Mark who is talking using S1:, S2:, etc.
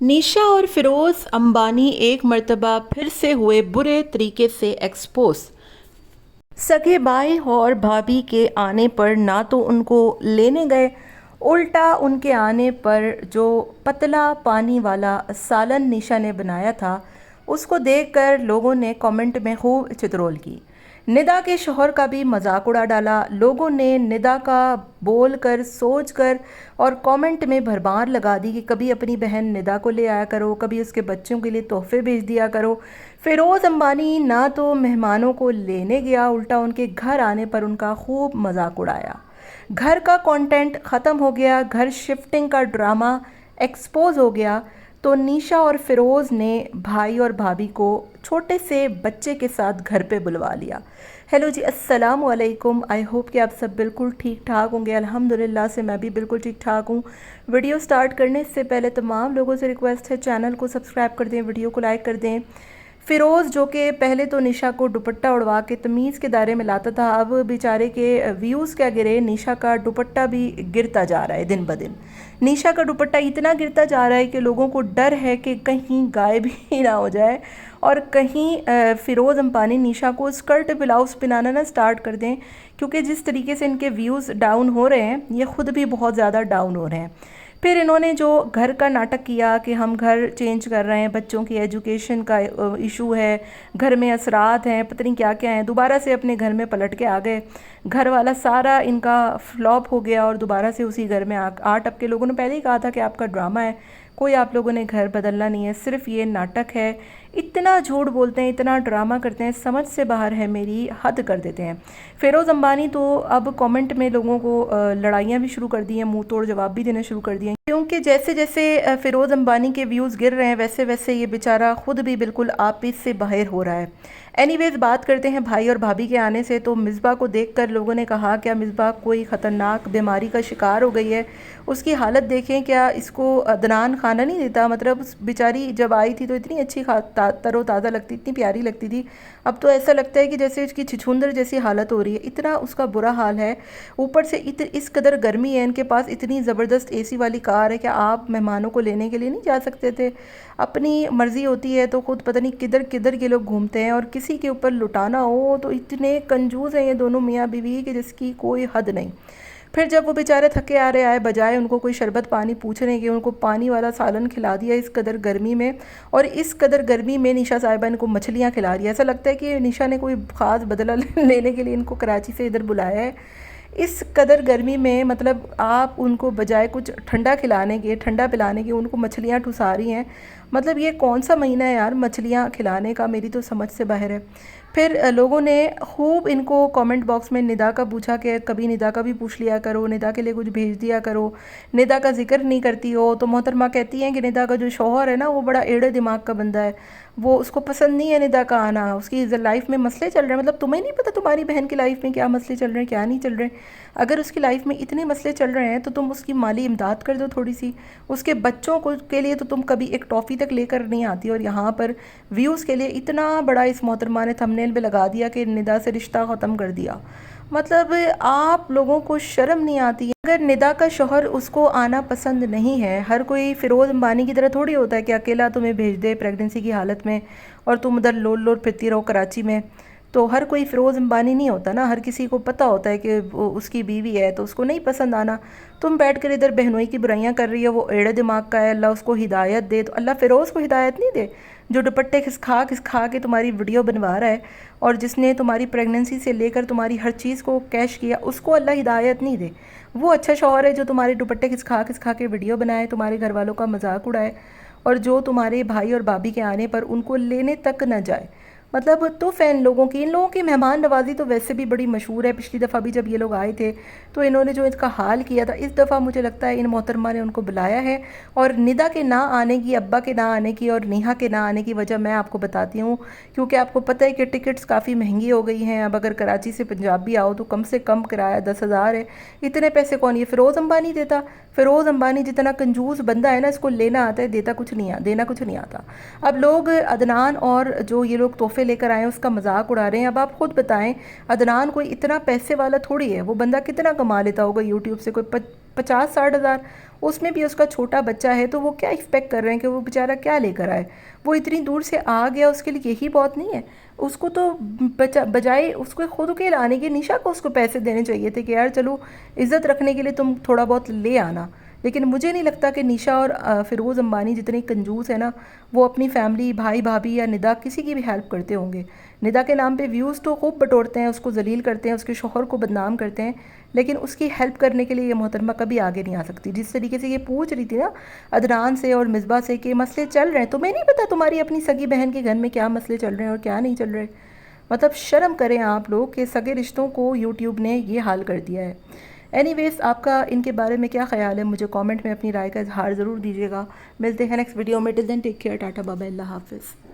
S1: निशा और फिरोज़ अंबानी एक मर्तबा फिर से हुए बुरे तरीके से एक्सपोज। सगे भाई और भाभी के आने पर ना तो उनको लेने गए, उल्टा उनके आने पर जो पतला पानी वाला सालन निशा ने बनाया था उसको देखकर लोगों ने कमेंट में खूब चित्रोल की। निदा के शौहर का भी मजाक उड़ा डाला। लोगों ने निदा का बोल कर सोच कर और कमेंट में भरमार लगा दी कि कभी अपनी बहन निदा को ले आया करो, कभी उसके बच्चों के लिए तोहफे भेज दिया करो। फिरोज़ अंबानी ना तो मेहमानों को लेने गया, उल्टा उनके घर आने पर उनका खूब मजाक उड़ाया। घर का कंटेंट ख़त्म हो गया, घर शिफ्टिंग का ड्रामा एक्सपोज हो गया। तो निशा और फिरोज़ ने भाई और भाभी को छोटे से बच्चे के साथ घर पे बुलवा लिया। हेलो जी, अस्सलाम वालेकुम। आई होप कि आप सब बिल्कुल ठीक ठाक होंगे। अल्हम्दुलिल्लाह से मैं भी बिल्कुल ठीक ठाक हूँ। वीडियो स्टार्ट करने से पहले तमाम लोगों से रिक्वेस्ट है, चैनल को सब्सक्राइब कर दें, वीडियो को लाइक कर दें। फ़िरोज़ जो कि पहले तो निशा को दुपट्टा उड़वा के तमीज़ के दायरे में लाता था, अब बेचारे के व्यूज़ क्या गिरे, निशा का दुपट्टा भी गिरता जा रहा है दिन ब दिन। निशा का दुपट्टा इतना गिरता जा रहा है कि लोगों को डर है कि कहीं गायब ही ना हो जाए और कहीं फ़िरोज़ अंबानी निशा को स्कर्ट ब्लाउज़ पहनाना ना स्टार्ट कर दें, क्योंकि जिस तरीके से इनके व्यूज़ डाउन हो रहे हैं, ये ख़ुद भी बहुत ज़्यादा डाउन हो रहे हैं। फिर इन्होंने जो घर का नाटक किया कि हम घर चेंज कर रहे हैं, बच्चों की एजुकेशन का इशू है, घर में असरात हैं, पता नहीं क्या क्या हैं, दोबारा से अपने घर में पलट के आ गए। घर वाला सारा इनका फ्लॉप हो गया और दोबारा से उसी घर में आ टपके। लोगों ने पहले ही कहा था कि आपका ड्रामा है, कोई आप लोगों ने घर बदलना नहीं है, सिर्फ ये नाटक है। इतना झूठ बोलते हैं, इतना ड्रामा करते हैं, समझ से बाहर है, मेरी हद कर देते हैं। फ़िरोज़ अंबानी तो अब कमेंट में लोगों को लड़ाइयाँ भी शुरू कर दी हैं, मुंह तोड़ जवाब भी देने शुरू कर दिए हैं, क्योंकि जैसे जैसे फ़िरोज़ अंबानी के व्यूज़ गिर रहे हैं वैसे वैसे ये बेचारा ख़ुद भी बिल्कुल आपस से बाहर हो रहा है। एनीवेज़, बात करते हैं भाई और भाभी के आने से। तो मिसबा को देखकर लोगों ने कहा क्या मिसबा कोई ख़तरनाक बीमारी का शिकार हो गई है? उसकी हालत देखें, क्या इसको अदनान खाना नहीं देता? मतलब उस बेचारी जब आई थी तो इतनी अच्छी तरोताज़ा लगती, इतनी प्यारी लगती थी, अब तो ऐसा लगता है कि जैसे उसकी छिछुंदर जैसी हालत हो रही है, इतना उसका बुरा हाल है। ऊपर से इस कदर गर्मी है, इनके पास इतनी ज़बरदस्त एसी वाली कार है, क्या आप मेहमानों को लेने के लिए नहीं जा सकते थे? अपनी मर्ज़ी होती है तो ख़ुद पता नहीं किधर किधर के लोग घूमते हैं, और किसी के ऊपर लुटाना हो तो इतने कंजूस हैं ये दोनों मियाँ बीवी कि जिसकी कोई हद नहीं। फिर जब वो बेचारे थके आ रहे आए, बजाय उनको कोई शरबत पानी पूछने के, उनको पानी वाला सालन खिला दिया इस कदर गर्मी में। और इस कदर गर्मी में निशा साहिबा इनको मछलियाँ खिला रही है। ऐसा लगता है कि निशा ने कोई ख़ास बदला लेने के लिए इनको कराची से इधर बुलाया है। इस कदर गर्मी में मतलब आप उनको बजाय कुछ ठंडा खिलाने के, ठंडा पिलाने के, उनको मछलियाँ ठुसा रही हैं। मतलब ये कौन सा महीना है यार मछलियाँ खिलाने का, मेरी तो समझ से बाहर है। फिर लोगों ने खूब इनको कमेंट बॉक्स में निदा का पूछा कि कभी निदा का भी पूछ लिया करो, निदा के लिए कुछ भेज दिया करो, निदा का जिक्र नहीं करती हो। तो मोहतरमा कहती हैं कि निदा का जो शौहर है ना, वो बड़ा एड़े दिमाग का बंदा है, वो उसको पसंद नहीं है निदा का आना, उसकी लाइफ में मसले चल रहे हैं। मतलब तुम्हें नहीं पता तुम्हारी बहन की लाइफ में क्या मसले चल रहे हैं, क्या नहीं चल रहे? अगर उसकी लाइफ में इतने मसले चल रहे हैं तो तुम उसकी माली इमदाद कर दो थोड़ी सी। उसके बच्चों को के लिए तो तुम कभी एक टॉफ़ी तक लेकर नहीं आती, और यहाँ पर व्यूज़ के लिए इतना बड़ा इस मोहतरमा ने थंबनेल पे लगा दिया कि निदा से रिश्ता ख़त्म कर दिया। मतलब आप लोगों को शर्म नहीं आती है? अगर निदा का शौहर उसको आना पसंद नहीं है, हर कोई फ़िरोज़ अंबानी की तरह थोड़ी होता है कि अकेला तुम्हें भेज दे प्रेगनेंसी की हालत में और तुम उधर लोल लोल फिरती रहो कराची में। तो हर कोई फ़िरोज़ अंबानी नहीं होता ना, हर किसी को पता होता है कि वो उसकी बीवी है तो उसको नहीं पसंद आना। तुम बैठ कर इधर बहनोई की बुराइयां कर रही हो, वो एड़े दिमाग का है, अल्लाह उसको हिदायत दे। तो अल्लाह फ़िरोज़ को हिदायत नहीं दे जो दुपट्टे खिसखा के तुम्हारी वीडियो बनवा रहा है, और जिसने तुम्हारी प्रेगनेंसी से लेकर तुम्हारी हर चीज़ को कैश किया, उसको अल्लाह हिदायत नहीं दे। वो अच्छा शौहर है जो तुम्हारे दुपट्टे खिसखा के वीडियो बनाए, तुम्हारे घर वालों का मजाक उड़ाए, और जो तुम्हारे भाई और भाभी के आने पर उनको लेने तक न जाए। मतलब तो फ़ैन लोगों की, इन लोगों की मेहमान नवाज़ी तो वैसे भी बड़ी मशहूर है। पिछली दफ़ा भी जब ये लोग आए थे तो इन्होंने जो इसका हाल किया था, इस दफ़ा मुझे लगता है इन मोहतरमा ने उनको बुलाया है। और निदा के ना आने की, अब्बा के ना आने की और नेहा के ना आने की वजह मैं आपको बताती हूँ, क्योंकि आपको पता है कि टिकट्स काफ़ी महंगी हो गई हैं। अब अगर कराची से पंजाब भी आओ तो कम से कम किराया 10,000 है। इतने पैसे कौन ये फ़िरोज़ अंबानी देता? फ़िरोज़ अंबानी जितना कंजूस बंदा है ना, इसको लेना आता है, देता कुछ नहीं, देना कुछ नहीं आता। अब लोग अदनान और जो ये लोग तोहफे लेकर आए हैं उसका मजाक उड़ा रहे हैं। अब आप खुद बताएं, अदनान कोई इतना पैसे वाला थोड़ी है, वो बंदा कितना कमा लेता होगा यूट्यूब से, कोई 50-60 हज़ार, उसमें भी उसका छोटा बच्चा है, तो वो क्या एक्सपेक्ट कर रहे हैं कि वो बेचारा क्या लेकर आए। वो इतनी दूर से आ गया, उसके लिए यही बहुत नहीं है। उसको तो बजाय उसको खुद के लाने के निशा को उसको पैसे देने चाहिए थे कि यार चलो इज़्ज़त रखने के लिए तुम थोड़ा बहुत ले आना। लेकिन मुझे नहीं लगता कि निशा और फ़िरोज़ अंबानी जितने कंजूस है ना, वो अपनी फैमिली, भाई भाभी या निदा किसी की भी हेल्प करते होंगे। निदा के नाम पे व्यूज़ तो खूब बटोरते हैं, उसको जलील करते हैं, उसके शौहर को बदनाम करते हैं, लेकिन उसकी हेल्प करने के लिए ये मोहतरमा कभी आगे नहीं आ सकती। जिस तरीके से ये पूछ रही थी ना अदनान से और मिसबा से कि मसले चल रहे हैं, तुम्हें नहीं पता तुम्हारी अपनी सगी बहन के घर में क्या मसले चल रहे हैं और क्या नहीं चल रहे। मतलब शर्म करें आप लोग कि सगे रिश्तों को यूट्यूब ने ये हाल कर दिया है। एनीवेज़, आपका इनके बारे में क्या ख़्याल है, मुझे कमेंट में अपनी राय का इजहार ज़रूर दीजिएगा। मिलते हैं नेक्स्ट वीडियो में। Till then take care, tata bye bye, अल्लाह हाफ़िज़।